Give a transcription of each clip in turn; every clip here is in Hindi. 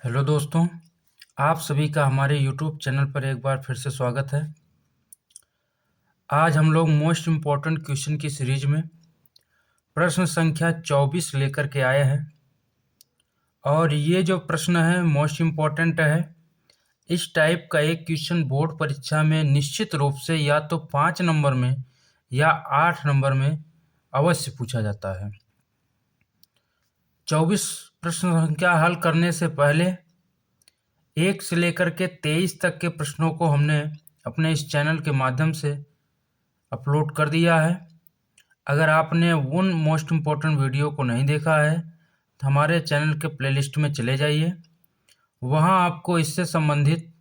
हेलो दोस्तों, आप सभी का हमारे यूट्यूब चैनल पर एक बार फिर से स्वागत है। आज हम लोग मोस्ट इम्पॉर्टेंट क्वेश्चन की सीरीज में प्रश्न संख्या 24 लेकर के आए हैं और ये जो प्रश्न है मोस्ट इम्पॉर्टेंट है। इस टाइप का एक क्वेश्चन बोर्ड परीक्षा में निश्चित रूप से या तो 5 नंबर में या 8 नंबर में अवश्य पूछा जाता है। 24 प्रश्न संख्या हल करने से पहले 1 से लेकर के 23 तक के प्रश्नों को हमने अपने इस चैनल के माध्यम से अपलोड कर दिया है। अगर आपने उन मोस्ट इम्पॉर्टेंट वीडियो को नहीं देखा है तो हमारे चैनल के प्लेलिस्ट में चले जाइए। वहाँ आपको इससे संबंधित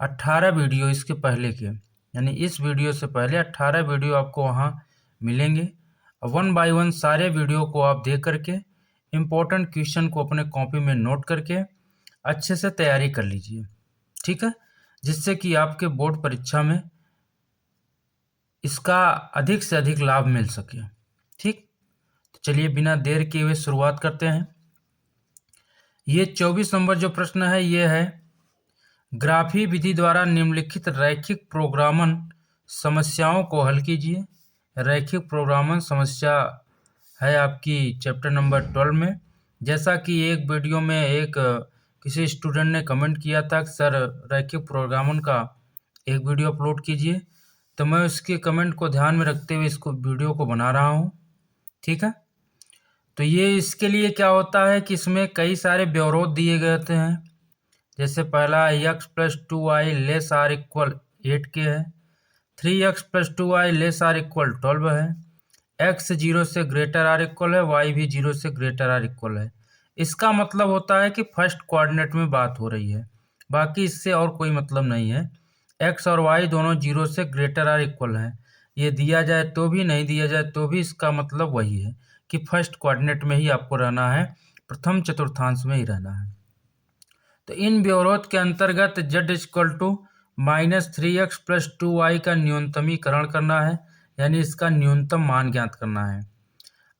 18 वीडियो इसके पहले के यानी इस वीडियो से पहले 18 वीडियो आपको वहाँ मिलेंगे। वन बाय वन सारे वीडियो को आप देख करके इम्पोर्टेंट क्वेश्चन को अपने कॉपी में नोट करके अच्छे से तैयारी कर लीजिए, ठीक है, जिससे कि आपके बोर्ड परीक्षा में इसका अधिक से अधिक लाभ मिल सके। ठीक, तो चलिए बिना देर किए हुए शुरुआत करते हैं। ये 24 नंबर जो प्रश्न है ये है, ग्राफी विधि द्वारा निम्नलिखित रैखिक प्रोग्रामन समस्याओं को हल कीजिए। रैखिक प्रोग्रामन समस्या है आपकी चैप्टर नंबर 12 में। जैसा कि एक वीडियो में किसी स्टूडेंट ने कमेंट किया था कि सर रैखिक प्रोग्रामन का एक वीडियो अपलोड कीजिए, तो मैं उसके कमेंट को ध्यान में रखते हुए इसको वीडियो को बना रहा हूँ, ठीक है। तो ये इसके लिए क्या होता है कि इसमें कई सारे व्यवरोध दिए गए होते हैं। जैसे पहला x+2y लेस आर इक्वल 8 के है, 3x+2y लेस आर इक्वल 12 है, x 0 से ग्रेटर आर इक्वल है, y भी 0 से ग्रेटर आर इक्वल है। इसका मतलब होता है कि फर्स्ट कोऑर्डिनेट में बात हो रही है, बाकी इससे और कोई मतलब नहीं है। x और y दोनों 0 से ग्रेटर आर इक्वल है, ये दिया जाए तो भी नहीं दिया जाए तो भी इसका मतलब वही है कि फर्स्ट कोऑर्डिनेट में ही आपको रहना है, प्रथम चतुर्थांश में ही रहना है। तो इन व्यवरोध के अंतर्गत z -3x+2y का न्यूनतमीकरण करना है, यानी इसका न्यूनतम मान ज्ञात करना है।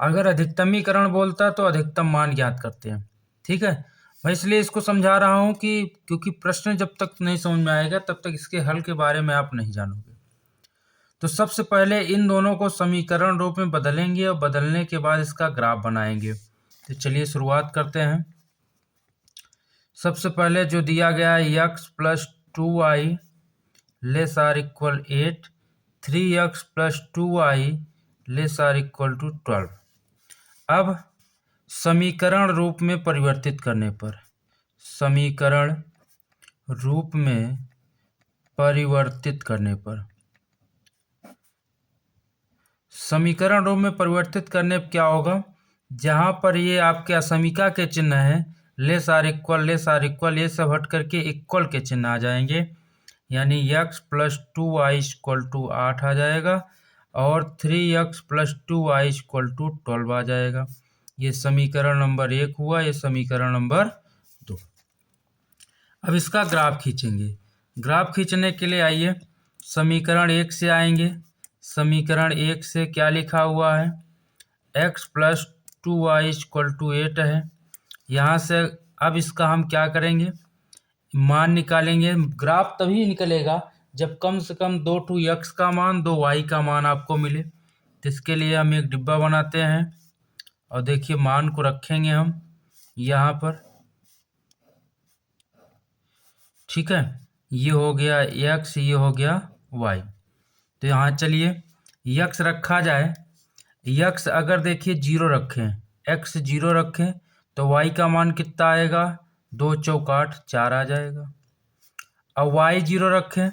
अगर अधिकतमीकरण बोलता तो अधिकतम मान ज्ञात करते हैं, ठीक है। मैं इसलिए इसको समझा रहा हूँ कि क्योंकि प्रश्न जब तक नहीं समझ में आएगा तब तक इसके हल के बारे में आप नहीं जानोगे। तो सबसे पहले इन दोनों को समीकरण रूप में बदलेंगे और बदलने के बाद इसका ग्राफ बनाएंगे। तो चलिए शुरुआत करते हैं। सबसे पहले जो दिया गया है x+2y less or equal 8, 3x+2y less or equal to 12। अब समीकरण रूप में परिवर्तित करने पर, समीकरण रूप में परिवर्तित करने पर, समीकरण रूप में परिवर्तित करने पर क्या होगा, जहाँ पर ये आपके असमीका के चिन्ह हैं लेस आर इक्वल ये सब हट करके इक्वल के चिन्ह आ जाएंगे, यानी x+2y इक्वल टू 8 आ जाएगा और 3x+2y इक्वल टू 12 आ जाएगा। ये समीकरण नंबर 1 हुआ, ये समीकरण नंबर 2। अब इसका ग्राफ खींचेंगे। ग्राफ खींचने के लिए आइए समीकरण 1 से आएंगे। समीकरण 1 से क्या लिखा हुआ है, x+2y इक्वल टू 8 है। यहाँ से अब इसका हम क्या करेंगे, मान निकालेंगे। ग्राफ तभी निकलेगा जब कम से कम 2 x का मान 2 y का मान आपको मिले। तो इसके लिए हम एक डिब्बा बनाते हैं और देखिए मान को रखेंगे हम यहाँ पर, ठीक है। ये हो गया x, ये हो गया y। तो यहाँ चलिए x रखा जाए। x अगर देखिए 0 रखें, x 0 रखें तो y का मान कितना आएगा, 2 चौक 8 4 आ जाएगा। अब y 0 रखें,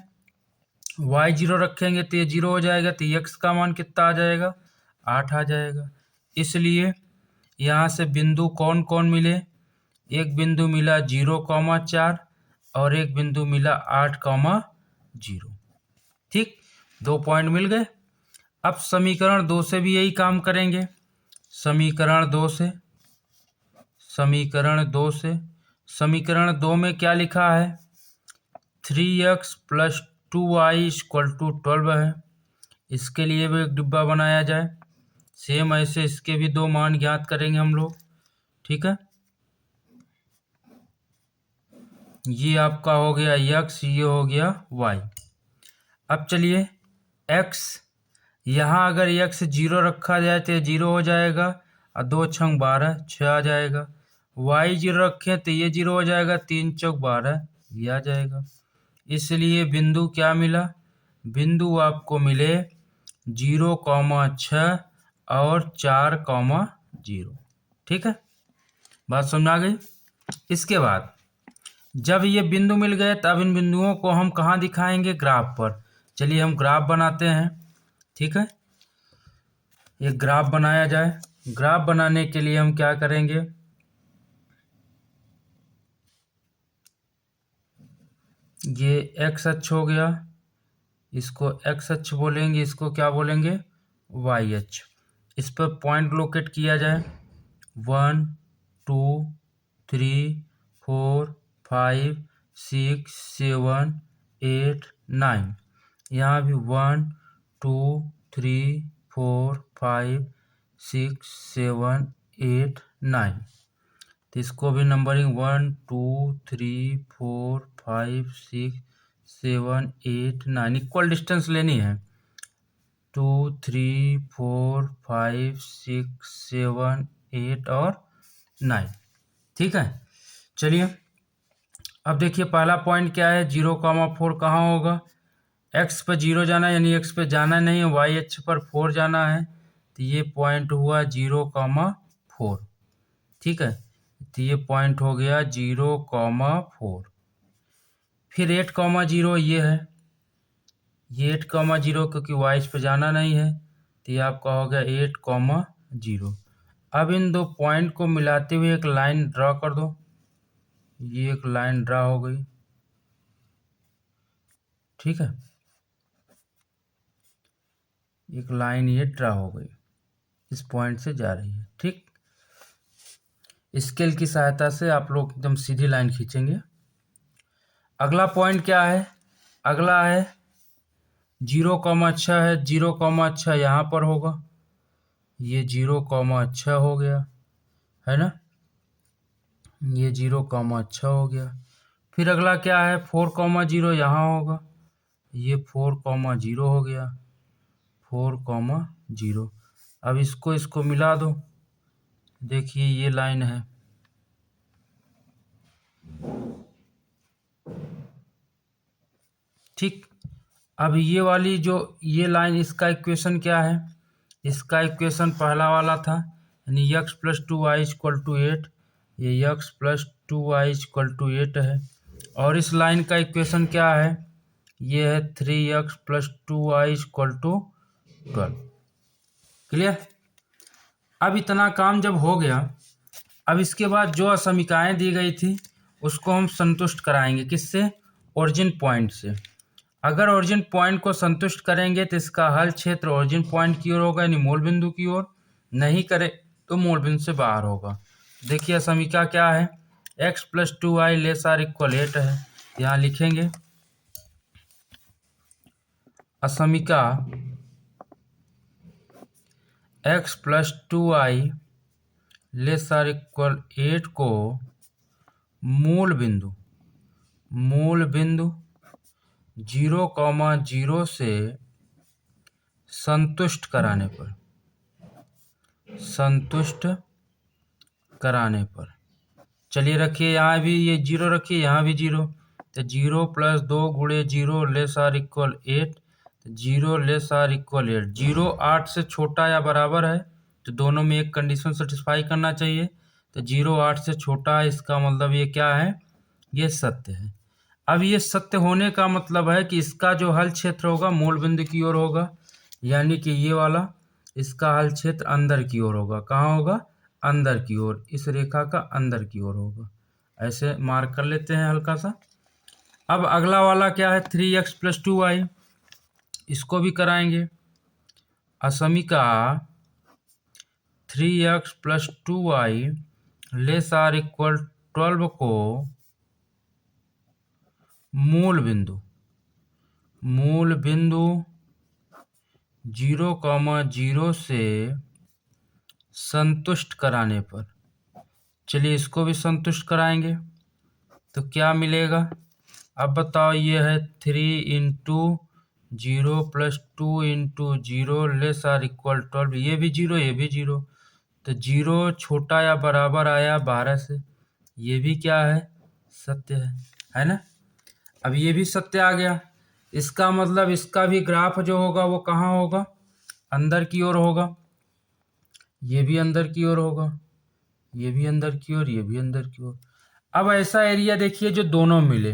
y 0 रखेंगे तो ये 0 हो जाएगा, तो x का मान कितना आ जाएगा, 8 आ जाएगा। इसलिए यहाँ से बिंदु कौन कौन मिले, एक बिंदु मिला 0,4 और एक बिंदु मिला 8,0। ठीक, 2 पॉइंट मिल गए। अब समीकरण 2 से भी यही काम करेंगे। समीकरण 2 से, समीकरण 2 में क्या लिखा है, 3x+2y इक्वल टू 12 है। इसके लिए भी एक डिब्बा बनाया जाए। सेम ऐसे इसके भी 2 मान ज्ञात करेंगे हम लोग, ठीक है। ये आपका हो गया x, ये हो गया y। अब चलिए x, यहाँ अगर x 0 रखा जाए तो ये 0 हो जाएगा और 2 छंग 12, 6 आ जाएगा। y 0 रखें तो ये 0 हो जाएगा, 3 चौक 12, ये आ जाएगा। इसलिए बिंदु क्या मिला? बिंदु आपको मिले 0,6 और 4,0। ठीक है, बात समझ आ गई। इसके बाद जब ये बिंदु मिल गए तब इन बिंदुओं को हम कहाँ दिखाएंगे? ग्राफ पर। चलिए हम ग्राफ बनाते हैं। ठीक है, ये ग्राफ बनाया जाए। ग्राफ बनाने के लिए हम क्या करेंगे? ये एक्स अक्ष हो गया, इसको एक्स अक्ष बोलेंगे, इसको क्या बोलेंगे? वाई अक्ष। इस पर पॉइंट लोकेट किया जाए। 1 2 3 4 5 6 7 8 9। यहाँ भी 1 2 3 4 5 6 7 8 9। तो इसको भी नंबरिंग 1 2 3 4 5 6 7 8 9 इक्वल डिस्टेंस लेनी है। 2 3 4 5 6 7 8 और 9। ठीक है, चलिए अब देखिए पहला पॉइंट क्या है? 0,4 कहाँ होगा? एक्स पे 0 जाना है, यानी एक्स पे जाना नहीं है, वाई अक्ष पर 4 जाना है, तो ये पॉइंट हुआ 0,4। ठीक है, तो ये पॉइंट हो गया 0,4। फिर 8,0 ये है, ये 8,0 क्योंकि वाई पे जाना नहीं है, तो ये आपका हो गया 8,0। अब इन दो पॉइंट को मिलाते हुए एक लाइन ड्रा कर दो। ये एक लाइन ड्रा हो गई। ठीक है, एक लाइन ये ड्रा हो गई, इस पॉइंट से जा रही है। ठीक, स्केल की सहायता से आप लोग एकदम सीधी लाइन खींचेंगे। अगला पॉइंट क्या है? अगला है 0,6 है, 0,6 यहाँ पर होगा, ये 0,6 हो गया, है ना, ये 0,6 हो गया। फिर अगला क्या है? 4,0 यहाँ होगा, ये 4,0 हो गया, 4,0। अब इसको मिला दो, देखिए ये लाइन है। ठीक, अब ये वाली जो ये लाइन, इसका इक्वेशन क्या है? इसका इक्वेशन पहला वाला था, यानी x + 2y = 8। ये x + 2y = 8 है। और इस लाइन का इक्वेशन क्या है? ये है 3x + 2y = 12। क्लियर? अब इतना काम जब हो गया, अब इसके बाद जो असमीकाएँ दी गई थी उसको हम संतुष्ट कराएंगे। किससे? ओरिजिन पॉइंट से। अगर ओरिजिन पॉइंट को संतुष्ट करेंगे तो इसका हल क्षेत्र ओरिजिन पॉइंट की ओर होगा, यानी मूल बिंदु की ओर। नहीं करे तो मूल बिंदु से बाहर होगा। देखिए समीका क्या है? x + 2y ≤ 8 है। यहाँ लिखेंगे असमीका x + 2y ≤ 8 को मूल बिंदु 0,0 से संतुष्ट कराने पर चलिए रखिए, यहाँ भी ये 0 रखिए, यहाँ भी 0, तो 0 + 2 × 0 ≤ 8, 0 ≤ 8। 0 8 से छोटा या बराबर है, तो दोनों में एक कंडीशन सेटिस्फाई करना चाहिए। तो 0 8 से छोटा है, इसका मतलब ये क्या है? ये सत्य है। अब ये सत्य होने का मतलब है कि इसका जो हल क्षेत्र होगा मूल बिंदु की ओर होगा, यानी कि ये वाला, इसका हल क्षेत्र अंदर की ओर होगा। कहाँ होगा? अंदर की ओर, इस रेखा का अंदर की ओर होगा। ऐसे मार्क कर लेते हैं हल्का सा। अब अगला वाला क्या है? 3x + 2y, इसको भी कराएंगे। असमीका 3x + 2y ≤ 12 को मूल बिंदु 0,0 से संतुष्ट कराने पर, चलिए इसको भी संतुष्ट कराएंगे। तो क्या मिलेगा? अब बताओ, ये है 3 into 0 plus 2 into 0 less or equal 12, ये भी 0 ये भी 0, तो 0 छोटा या बराबर आया 12 से, ये भी क्या है? सत्य है ना? अब ये भी सत्य आ गया। इसका मतलब इसका भी ग्राफ जो होगा वो कहाँ होगा? अंदर की ओर होगा। ये भी अंदर की ओर होगा, ये भी अंदर की ओर, ये भी अंदर की ओर। अब ऐसा एरिया देखिए जो दोनों मिले,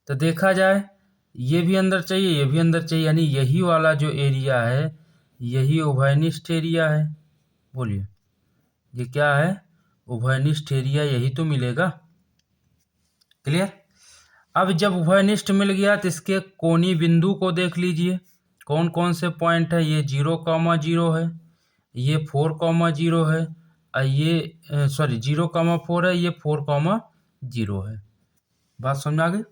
तो देखा जाए ये भी अंदर चाहिए ये भी अंदर चाहिए, यानी यही वाला जो एरिया है यही उभयनिष्ठ एरिया है। बोलिए, ये क्या है? उभयनिष्ठ एरिया, यही तो मिलेगा। क्लियर? अब जब उभयनिष्ठ मिल गया तो इसके कोणीय बिंदु को देख लीजिए, कौन कौन से पॉइंट है। ये 0,0 है, ये 4,0 है, और ये 0,4 है, ये 4,0 है। बात समझ आ गई?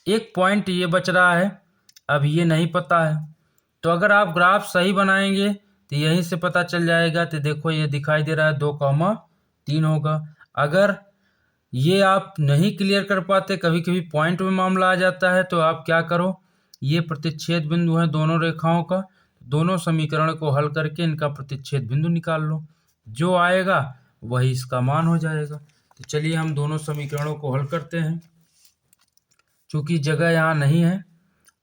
एक पॉइंट ये बच रहा है, अब ये नहीं पता है, तो अगर आप ग्राफ सही बनाएंगे तो यहीं से पता चल जाएगा। तो देखो ये दिखाई दे रहा है 2,3 होगा। अगर ये आप नहीं क्लियर कर पाते, कभी कभी पॉइंट में मामला आ जाता है, तो आप क्या करो, ये प्रतिच्छेद बिंदु है दोनों रेखाओं का, दोनों समीकरण को हल करके इनका प्रतिच्छेद बिंदु निकाल लो, जो आएगा वही इसका मान हो जाएगा। तो चलिए हम दोनों समीकरणों को हल करते हैं। चूंकि जगह यहाँ नहीं है,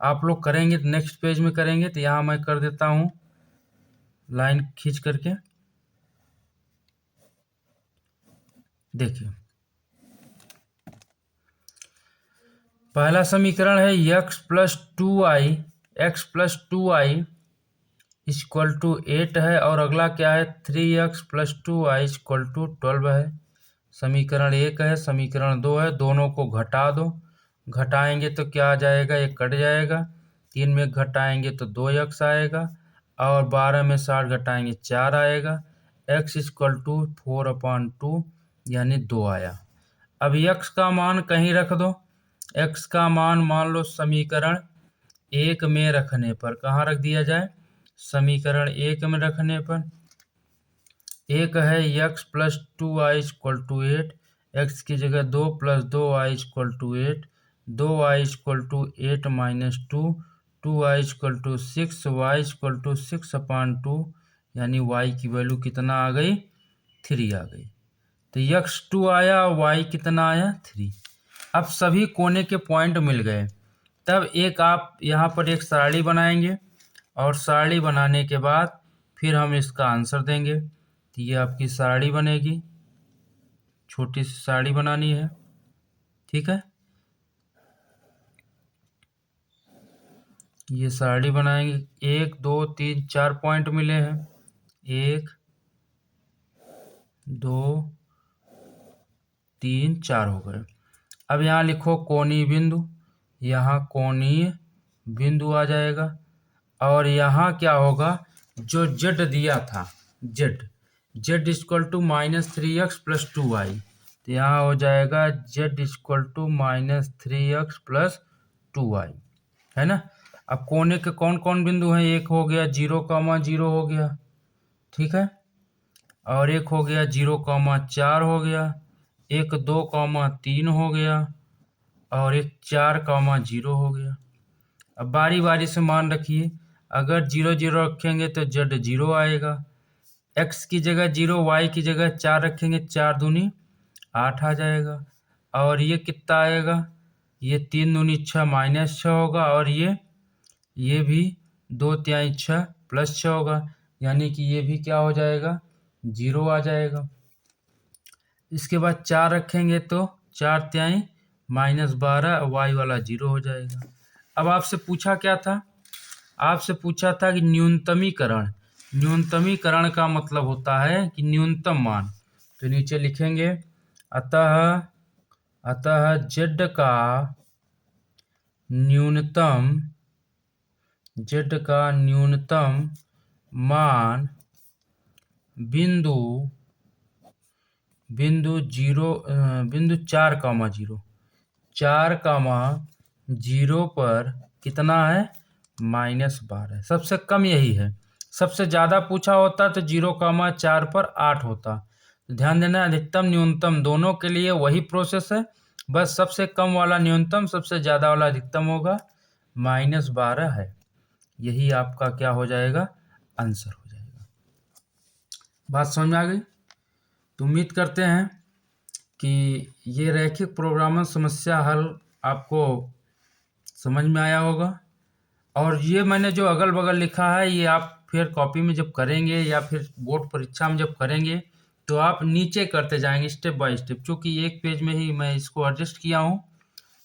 आप लोग करेंगे तो नेक्स्ट पेज में करेंगे, तो यहाँ मैं कर देता हूँ लाइन खींच करके। देखिए, पहला समीकरण है x plus 2i equal to 8 है, और अगला क्या है 3x plus 2i equal to 12 है। समीकरण 1 है, समीकरण 2 है, दोनों को घटा दो, घटाएंगे तो क्या आ जाएगा? ये कट जाएगा, 3 में घटाएंगे तो 2x आएगा, और 12 में 60 घटाएंगे 4 आएगा। x इक्वल टू 4/2 यानी 2 आया। अब x का मान कहीं रख दो, x का मान मान लो समीकरण 1 में रखने पर, कहाँ रख दिया जाए? समीकरण 1 में रखने पर। एक है x plus 2i equal to 8, x की जगह 2 plus 2i equal to 8, 2i equal to 8 minus 2, 2i equal to 6, y equal to 6/2 यानी y की वैल्यू कितना आ गई? 3 आ गई। तो x 2 आया और y कितना आया? 3। अब सभी कोने के पॉइंट मिल गए, तब एक आप यहाँ पर एक सारणी बनाएंगे, और सारणी बनाने के बाद फिर हम इसका आंसर देंगे। तो ये आपकी सारणी बनेगी, छोटी सी सारणी बनानी है, ठीक है। ये सारणी बनाएंगे, 1 2 3 4 पॉइंट मिले हैं, 1 2 3 4 हो गए। अब यहाँ लिखो कोणीय बिंदु, यहाँ कोणीय बिंदु आ जाएगा, और यहाँ क्या होगा? जो z दिया था, z equal to -3x plus 2y, तो यहाँ हो जाएगा z equal to -3x plus 2y, है ना। अब कोने के कौन कौन बिंदु हैं? एक हो गया 0,0 हो गया, ठीक है, और एक हो गया 0,4 हो गया, एक 2,3 हो गया, और एक 4,0 हो गया। अब बारी बारी से मान रखिए, अगर 0 0 रखेंगे तो z 0 आएगा, x की जगह 0, y की जगह 4 रखेंगे, 4 दूनी 8 आ जाएगा, और ये कितना आएगा? ये 3 दूनी 6 माइनस 6 होगा, और ये भी 2 तिहाई 6 प्लस 6 होगा, यानी कि ये भी क्या हो जाएगा? 0 आ जाएगा। इसके बाद 4 रखेंगे तो 4 तिहाई -12, y वाला 0 हो जाएगा। अब आपसे पूछा क्या था? आपसे पूछा था कि न्यूनतमीकरण, न्यूनतमीकरण का मतलब होता है कि न्यूनतम मान। तो नीचे लिखेंगे, अतः z का न्यूनतम मान बिंदु 4,0 पर कितना है? -12। सबसे कम यही है, सबसे ज़्यादा पूछा होता तो 0,4 पर 8 होता। ध्यान देना, अधिकतम न्यूनतम दोनों के लिए वही प्रोसेस है, बस सबसे कम वाला न्यूनतम, सबसे ज़्यादा वाला अधिकतम होगा, -12 है। यही आपका क्या हो जाएगा, आंसर हो जाएगा। बात समझ में आ गई? तो उम्मीद करते हैं कि ये रैखिक प्रोग्रामर समस्या हल आपको समझ में आया होगा। और ये मैंने जो अगल बगल लिखा है, ये आप फिर कॉपी में जब करेंगे या फिर बोर्ड परीक्षा में जब करेंगे तो आप नीचे करते जाएंगे स्टेप बाय स्टेप, क्योंकि एक पेज में ही मैं इसको एडजस्ट किया हूँ।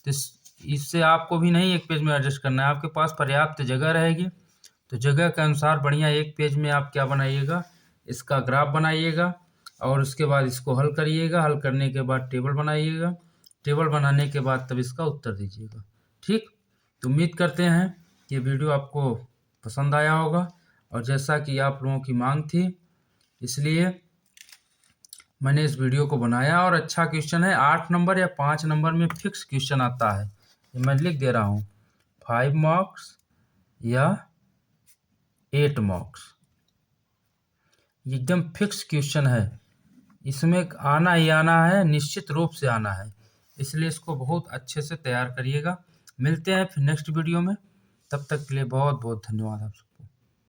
तो इससे आपको भी नहीं एक पेज में एडजस्ट करना है, आपके पास पर्याप्त जगह रहेगी। तो जगह के अनुसार बढ़िया एक पेज में आप क्या बनाइएगा, इसका ग्राफ बनाइएगा और उसके बाद इसको हल करिएगा। हल करने के बाद टेबल बनाइएगा, टेबल बनाने के बाद तब इसका उत्तर दीजिएगा। ठीक, तो उम्मीद करते हैं ये वीडियो आपको पसंद आया होगा। और जैसा कि आप लोगों की मांग थी, इसलिए मैंने इस वीडियो को बनाया। और अच्छा क्वेश्चन है, 8 नंबर या 5 नंबर में फिक्स क्वेश्चन आता है। ये मैं लिख दे रहा हूँ, 5 मार्क्स या 8 मार्क्स, एकदम फिक्स क्वेश्चन है। इसमें आना ही आना है, निश्चित रूप से आना है। इसलिए इसको बहुत अच्छे से तैयार करिएगा। मिलते हैं फिर नेक्स्ट वीडियो में, तब तक के लिए बहुत बहुत धन्यवाद आप सबका।